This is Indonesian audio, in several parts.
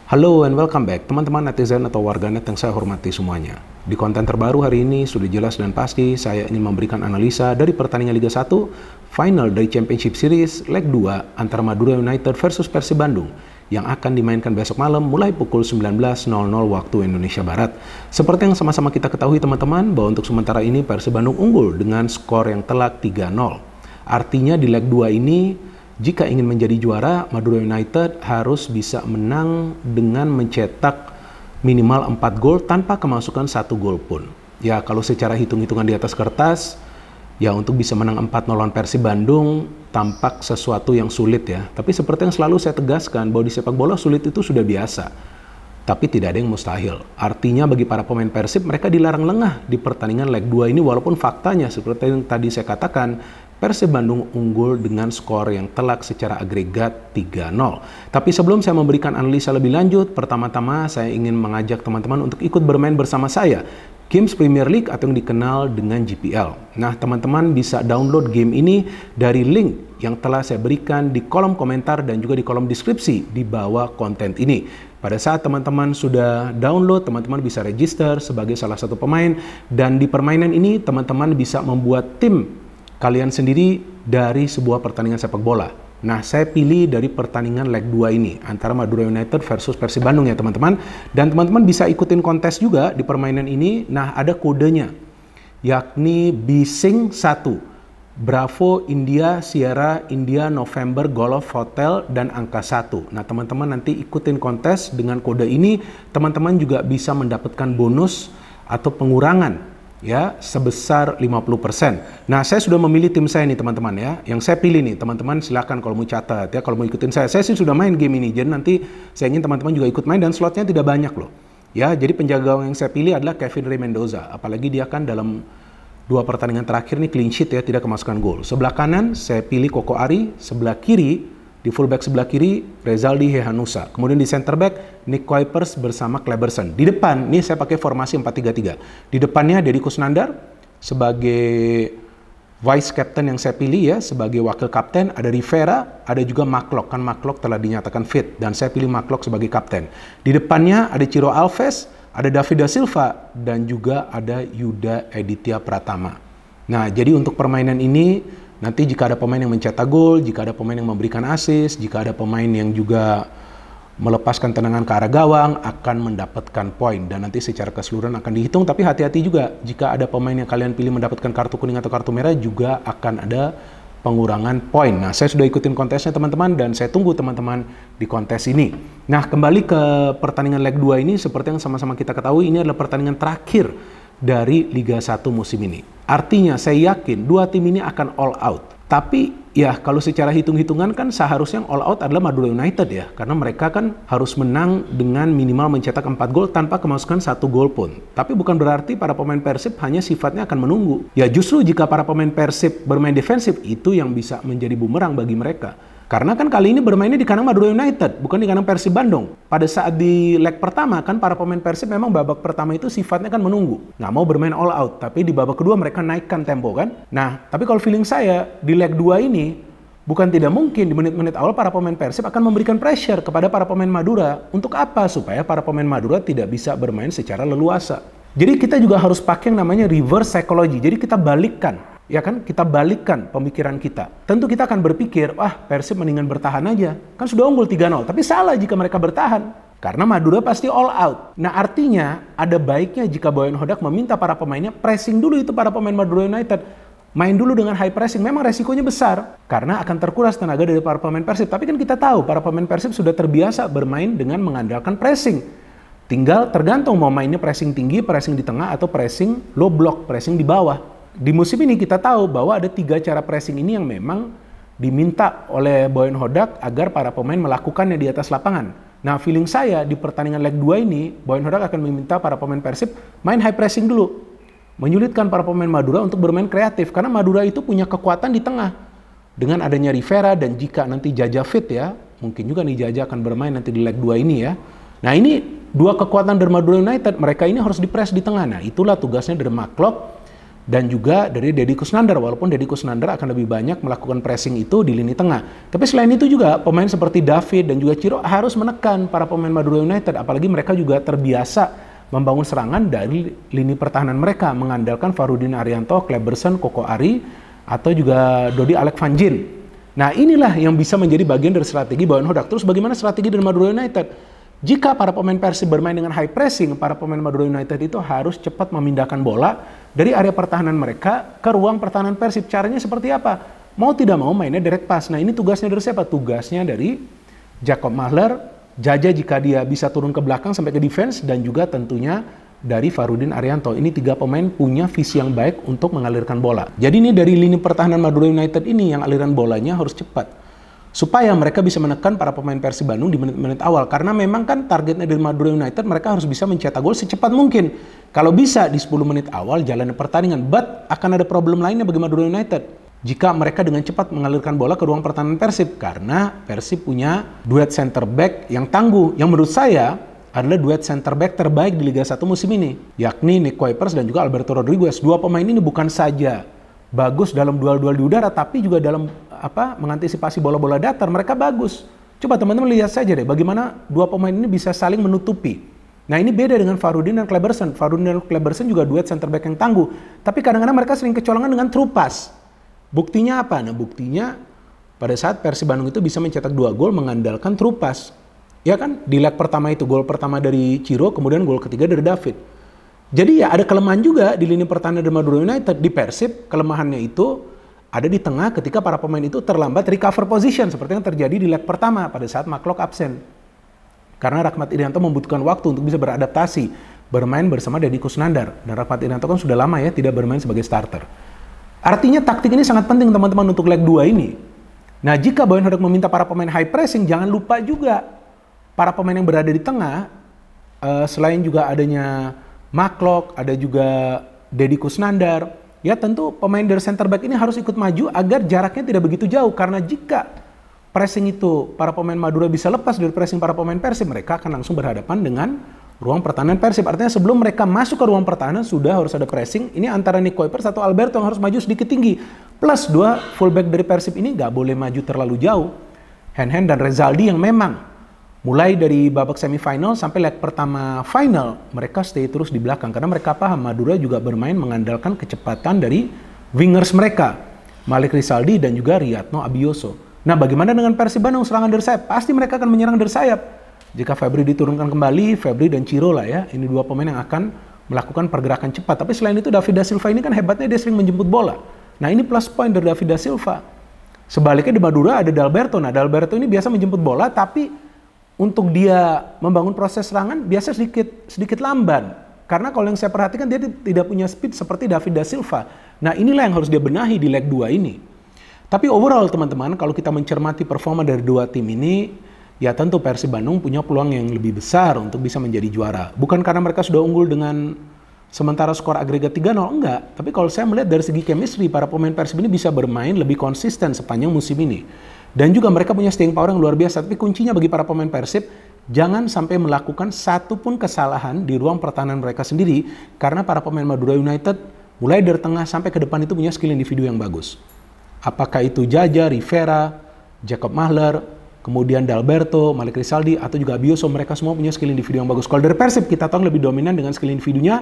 Halo and welcome back teman-teman netizen atau warganet yang saya hormati semuanya. Di konten terbaru hari ini sudah jelas dan pasti saya ingin memberikan analisa dari pertandingan Liga 1 final dari Championship Series leg 2 antara Madura United versus Persib Bandung yang akan dimainkan besok malam mulai pukul 19.00 waktu Indonesia Barat. Seperti yang sama-sama kita ketahui teman-teman bahwa untuk sementara ini Persib Bandung unggul dengan skor yang telak 3-0. Artinya di leg 2 ini jika ingin menjadi juara, Madura United harus bisa menang dengan mencetak minimal 4 gol tanpa kemasukan 1 gol pun. Ya, kalau secara hitung-hitungan di atas kertas, ya untuk bisa menang 4-0 lawan Persib Bandung tampak sesuatu yang sulit ya. Tapi seperti yang selalu saya tegaskan bahwa di sepak bola sulit itu sudah biasa. Tapi tidak ada yang mustahil. Artinya bagi para pemain Persib, mereka dilarang lengah di pertandingan leg 2 ini walaupun faktanya seperti yang tadi saya katakan, Persib Bandung unggul dengan skor yang telak secara agregat 3-0. Tapi sebelum saya memberikan analisa lebih lanjut, pertama-tama saya ingin mengajak teman-teman untuk ikut bermain bersama saya Games Premier League atau yang dikenal dengan GPL. Nah, teman-teman bisa download game ini dari link yang telah saya berikan di kolom komentar dan juga di kolom deskripsi di bawah konten ini. Pada saat teman-teman sudah download, teman-teman bisa register sebagai salah satu pemain dan di permainan ini teman-teman bisa membuat tim kalian sendiri dari sebuah pertandingan sepak bola. Nah, saya pilih dari pertandingan leg 2 ini antara Madura United versus Persib Bandung ya teman-teman. Dan teman-teman bisa ikutin kontes juga di permainan ini. Nah, ada kodenya yakni Bising 1. Bravo India Sierra India November Golf Hotel dan angka 1. Nah, teman-teman nanti ikutin kontes dengan kode ini, teman-teman juga bisa mendapatkan bonus atau pengurangan ya sebesar 50%. Nah, saya sudah memilih tim saya nih teman-teman ya. Yang saya pilih nih teman-teman, silakan kalau mau catat ya, kalau mau ikutin saya. Saya sih sudah main game ini. Jadi nanti saya ingin teman-teman juga ikut main dan slotnya tidak banyak loh. Ya, jadi penjaga gawang yang saya pilih adalah Kevin Rey Mendoza. Apalagi dia kan dalam 2 pertandingan terakhir nih clean sheet ya, tidak kemasukan gol. Sebelah kanan saya pilih Koko Ari, sebelah kiri di fullback sebelah kiri Rezaldi Hehanusa. Kemudian di center back Nick Kuipers bersama Kleberson. Di depan ini saya pakai formasi 4-3-3. Di depannya Deddy Kusnandar sebagai vice captain yang saya pilih ya, sebagai wakil kapten. Ada Rivera, ada juga Maklock. Kan Maklock telah dinyatakan fit dan saya pilih Maklock sebagai kapten. Di depannya ada Ciro Alves, ada David da Silva dan juga ada Yuda Editya Pratama. Nah, jadi untuk permainan ini nanti jika ada pemain yang mencetak gol, jika ada pemain yang memberikan assist, jika ada pemain yang juga melepaskan tendangan ke arah gawang akan mendapatkan poin dan nanti secara keseluruhan akan dihitung. Tapi hati-hati juga jika ada pemain yang kalian pilih mendapatkan kartu kuning atau kartu merah juga akan ada pengurangan poin. Nah, saya sudah ikutin kontesnya teman-teman dan saya tunggu teman-teman di kontes ini. Nah, kembali ke pertandingan leg 2 ini seperti yang sama-sama kita ketahui ini adalah pertandingan terakhir dari Liga 1 musim ini. Artinya saya yakin dua tim ini akan all out. Tapi ya kalau secara hitung-hitungan kan seharusnya all out adalah Madura United ya. Karena mereka kan harus menang dengan minimal mencetak 4 gol tanpa kemasukan 1 gol pun. Tapi bukan berarti para pemain Persib hanya sifatnya akan menunggu. Ya justru jika para pemain Persib bermain defensif itu yang bisa menjadi bumerang bagi mereka. Karena kan kali ini bermainnya di kandang Madura United, bukan di kandang Persib Bandung. Pada saat di leg pertama kan para pemain Persib memang babak pertama itu sifatnya kan menunggu. Nggak mau bermain all out, tapi di babak kedua mereka naikkan tempo kan. Nah, tapi kalau feeling saya di leg 2 ini, bukan tidak mungkin di menit-menit awal para pemain Persib akan memberikan pressure kepada para pemain Madura. Untuk apa? Supaya para pemain Madura tidak bisa bermain secara leluasa. Jadi kita juga harus pakai yang namanya reverse psychology. Jadi kita balikkan. Ya kan, kita balikkan pemikiran kita. Tentu kita akan berpikir, wah Persib mendingan bertahan aja. Kan sudah unggul 3-0, tapi salah jika mereka bertahan. Karena Madura pasti all out. Nah artinya, ada baiknya jika Boyan Hodak meminta para pemainnya pressing dulu itu para pemain Madura United. Main dulu dengan high pressing, memang resikonya besar. Karena akan terkuras tenaga dari para pemain Persib. Tapi kan kita tahu, para pemain Persib sudah terbiasa bermain dengan mengandalkan pressing. Tinggal tergantung mau mainnya pressing tinggi, pressing di tengah, atau pressing low block, pressing di bawah. Di musim ini kita tahu bahwa ada 3 cara pressing ini yang memang diminta oleh Boyan Hodak agar para pemain melakukannya di atas lapangan. Nah, feeling saya di pertandingan leg 2 ini, Boyan Hodak akan meminta para pemain Persib main high pressing dulu. Menyulitkan para pemain Madura untuk bermain kreatif, karena Madura itu punya kekuatan di tengah. Dengan adanya Rivera dan jika nanti Jaja fit ya, mungkin juga nih Jaja akan bermain nanti di leg 2 ini ya. Nah, ini 2 kekuatan dari Madura United, mereka ini harus dipres di tengah. Nah, itulah tugasnya dari Maklock dan juga dari Deddy Kusnandar, walaupun Deddy Kusnandar akan lebih banyak melakukan pressing itu di lini tengah. Tapi selain itu juga pemain seperti David dan juga Ciro harus menekan para pemain Madura United, apalagi mereka juga terbiasa membangun serangan dari lini pertahanan mereka, mengandalkan Farudin Arianto, Kleberson, Koko Ari, atau juga Dodi Alek Van Jin. Nah inilah yang bisa menjadi bagian dari strategi Boyan Hodak. Terus bagaimana strategi dari Madura United? Jika para pemain Persib bermain dengan high pressing, para pemain Madura United itu harus cepat memindahkan bola dari area pertahanan mereka ke ruang pertahanan Persib. Caranya seperti apa? Mau tidak mau mainnya direct pass. Nah ini tugasnya dari siapa? Tugasnya dari Jacob Mahler, Jaja jika dia bisa turun ke belakang sampai ke defense, dan juga tentunya dari Farudin Arianto. Ini 3 pemain punya visi yang baik untuk mengalirkan bola. Jadi ini dari lini pertahanan Madura United ini yang aliran bolanya harus cepat, supaya mereka bisa menekan para pemain Persib Bandung di menit-menit awal. Karena memang kan targetnya dari Madura United, mereka harus bisa mencetak gol secepat mungkin. Kalau bisa di 10 menit awal jalannya pertandingan. But akan ada problem lainnya bagi Madura United jika mereka dengan cepat mengalirkan bola ke ruang pertahanan Persib. Karena Persib punya duet center back yang tangguh, yang menurut saya adalah duet center back terbaik di Liga 1 musim ini, yakni Nick Kuipers dan juga Alberto Rodriguez. Dua pemain ini bukan saja bagus dalam duel-duel di udara, tapi juga dalam mengantisipasi bola-bola datar, mereka bagus. Coba teman-teman lihat saja deh bagaimana dua pemain ini bisa saling menutupi. Nah ini beda dengan Farudin dan Kleberson. Farudin dan Kleberson juga duet center back yang tangguh, tapi kadang-kadang mereka sering kecolongan dengan true pass. Buktinya apa? Nah buktinya pada saat Persib Bandung itu bisa mencetak 2 gol mengandalkan true pass. Ya kan? Di leg pertama itu gol pertama dari Ciro, kemudian gol ketiga dari David. Jadi ya ada kelemahan juga di lini pertahanan dari Madura United. Di Persib kelemahannya itu ada di tengah ketika para pemain itu terlambat recover position, seperti yang terjadi di leg pertama pada saat McLock absen. Karena Rahmat Irianto membutuhkan waktu untuk bisa beradaptasi, bermain bersama Deddy Kusnandar. Dan Rahmat Irianto kan sudah lama ya tidak bermain sebagai starter. Artinya taktik ini sangat penting teman-teman untuk leg 2 ini. Nah jika Boyan Hodak meminta para pemain high pressing, jangan lupa juga para pemain yang berada di tengah, selain juga adanya McLock, ada juga Deddy Kusnandar, ya tentu pemain dari center back ini harus ikut maju agar jaraknya tidak begitu jauh. Karena jika pressing itu para pemain Madura bisa lepas dari pressing para pemain Persib, mereka akan langsung berhadapan dengan ruang pertahanan Persib. Artinya sebelum mereka masuk ke ruang pertahanan sudah harus ada pressing. Ini antara Nick Kuipers atau Alberto yang harus maju sedikit tinggi. Plus 2 fullback dari Persib ini nggak boleh maju terlalu jauh. Hen-Hen dan Rezaldi yang memang mulai dari babak semifinal sampai leg pertama final, mereka stay terus di belakang. Karena mereka paham Madura juga bermain mengandalkan kecepatan dari wingers mereka, Malik Rizaldi dan juga Riyadno Abioso. Nah bagaimana dengan Persib Bandung serangan dari sayap? Pasti mereka akan menyerang dari sayap. Jika Febri diturunkan kembali, Febri dan Ciro lah ya, ini 2 pemain yang akan melakukan pergerakan cepat. Tapi selain itu David da Silva ini kan hebatnya dia sering menjemput bola. Nah ini plus point dari David da Silva. Sebaliknya di Madura ada Dalberto. Nah Dalberto ini biasa menjemput bola, tapi untuk dia membangun proses serangan biasa sedikit lamban. Karena kalau yang saya perhatikan dia tidak punya speed seperti David da Silva. Nah inilah yang harus dia benahi di leg 2 ini. Tapi overall teman-teman, kalau kita mencermati performa dari 2 tim ini, ya tentu Persib Bandung punya peluang yang lebih besar untuk bisa menjadi juara. Bukan karena mereka sudah unggul dengan sementara skor agregat 3-0, enggak. Tapi kalau saya melihat dari segi chemistry, para pemain Persib ini bisa bermain lebih konsisten sepanjang musim ini. Dan juga mereka punya staying power yang luar biasa. Tapi kuncinya bagi para pemain Persib, jangan sampai melakukan satu pun kesalahan di ruang pertahanan mereka sendiri. Karena para pemain Madura United, mulai dari tengah sampai ke depan itu punya skill individu yang bagus. Apakah itu Jaja, Rivera, Jacob Mahler, kemudian Dalberto, Malik Rizaldi, atau juga Abioso, mereka semua punya skill individu yang bagus. Kalau dari Persib, kita tahu lebih dominan dengan skill individunya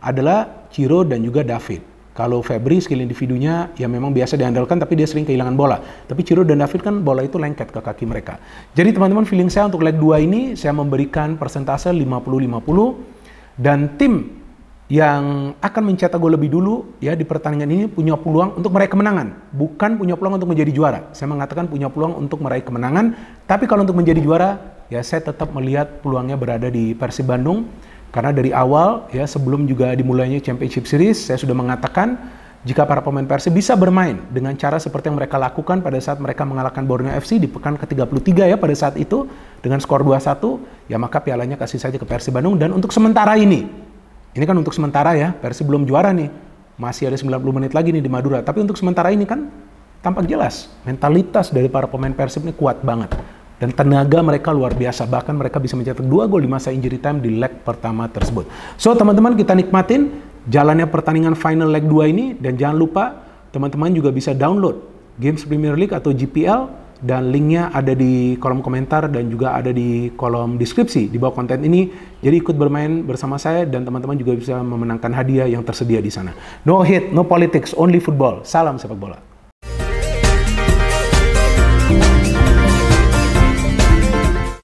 adalah Ciro dan juga David. Kalau Febri skill individunya ya memang biasa diandalkan, tapi dia sering kehilangan bola. Tapi Ciro dan David kan bola itu lengket ke kaki mereka. Jadi teman-teman, feeling saya untuk leg 2 ini saya memberikan persentase 50-50. Dan tim yang akan mencetak gol lebih dulu ya di pertandingan ini punya peluang untuk meraih kemenangan. Bukan punya peluang untuk menjadi juara. Saya mengatakan punya peluang untuk meraih kemenangan. Tapi kalau untuk menjadi juara, ya saya tetap melihat peluangnya berada di Persib Bandung. Karena dari awal, ya sebelum juga dimulainya Championship Series, saya sudah mengatakan jika para pemain Persib bisa bermain dengan cara seperti yang mereka lakukan pada saat mereka mengalahkan Borneo FC di pekan ke-33 ya pada saat itu dengan skor 2-1, ya maka pialanya kasih saja ke Persib Bandung. Dan untuk sementara ini kan untuk sementara ya, Persib belum juara nih, masih ada 90 menit lagi nih di Madura. Tapi untuk sementara ini kan tampak jelas mentalitas dari para pemain Persib ini kuat banget. Dan tenaga mereka luar biasa, bahkan mereka bisa mencetak 2 gol di masa injury time di leg pertama tersebut. So teman-teman, kita nikmatin jalannya pertandingan final leg 2 ini, dan jangan lupa teman-teman juga bisa download Games Premier League atau GPL, dan linknya ada di kolom komentar dan juga ada di kolom deskripsi di bawah konten ini. Jadi ikut bermain bersama saya dan teman-teman juga bisa memenangkan hadiah yang tersedia di sana. No hate, no politics, only football. Salam sepak bola.